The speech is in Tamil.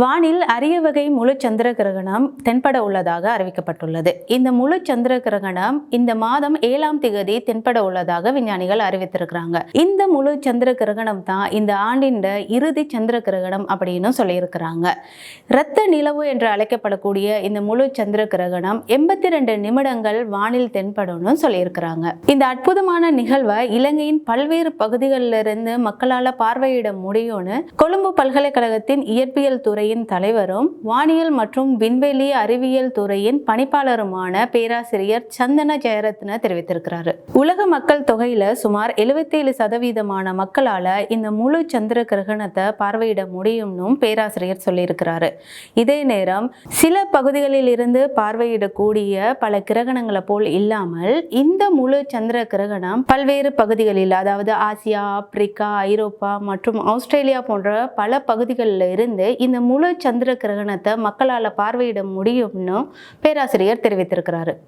வானில் அரிய வகை முழு சந்திர கிரகணம் தென்பட உள்ளதாக அறிவிக்கப்பட்டுள்ளது. இந்த முழு சந்திர கிரகணம் இந்த மாதம் 7ஆம் தேதி தென்பட உள்ளதாக விஞ்ஞானிகள் அறிவித்திருக்கிறாங்க. இந்த முழு சந்திர கிரகணம் தான் இந்த ஆண்டின் இறுதி சந்திர கிரகணம் அப்படின்னு சொல்லியிருக்கிறாங்க. இரத்த நிலவு என்று அழைக்கப்படக்கூடிய இந்த முழு சந்திர கிரகணம் 82 நிமிடங்கள் வானில் தென்படும் சொல்லியிருக்கிறாங்க. இந்த அற்புதமான நிகழ்வை இலங்கையின் பல்வேறு பகுதிகளிலிருந்து மக்களால் பார்வையிட முடியும்னு கொழும்பு பல்கலைக்கழகத்தின் இயற்பியல் துறை தலைவரும் வானியல் மற்றும் விண்வெளி அறிவியல் துறையின் பணிப்பாளருமான பேராசிரியர் சந்தன ஜெயரத்ன தெரிவித்திருக்கிறார். உலக மக்கள் தொகையில சுமார் 77% மக்களால இந்த முழு சந்திர கிரகணத்தை பார்வையிட முடியும்னு பேராசிரியர் சொல்லியிருக்கிறாரு. இதே நேரம் சில பகுதிகளில் இருந்து பார்வையிடக்கூடிய பல கிரகணங்களை போல் இல்லாமல் இந்த முழு சந்திர கிரகணம் பல்வேறு பகுதிகளில், அதாவது ஆசியா, ஆப்பிரிக்கா, ஐரோப்பா மற்றும் ஆஸ்திரேலியா போன்ற பல பகுதிகளில் இருந்து இந்த முழு சந்திர கிரகணத்தை மக்களால் பார்வையிட முடியும்னு பேராசிரியர் தெரிவித்திருக்கிறாரு.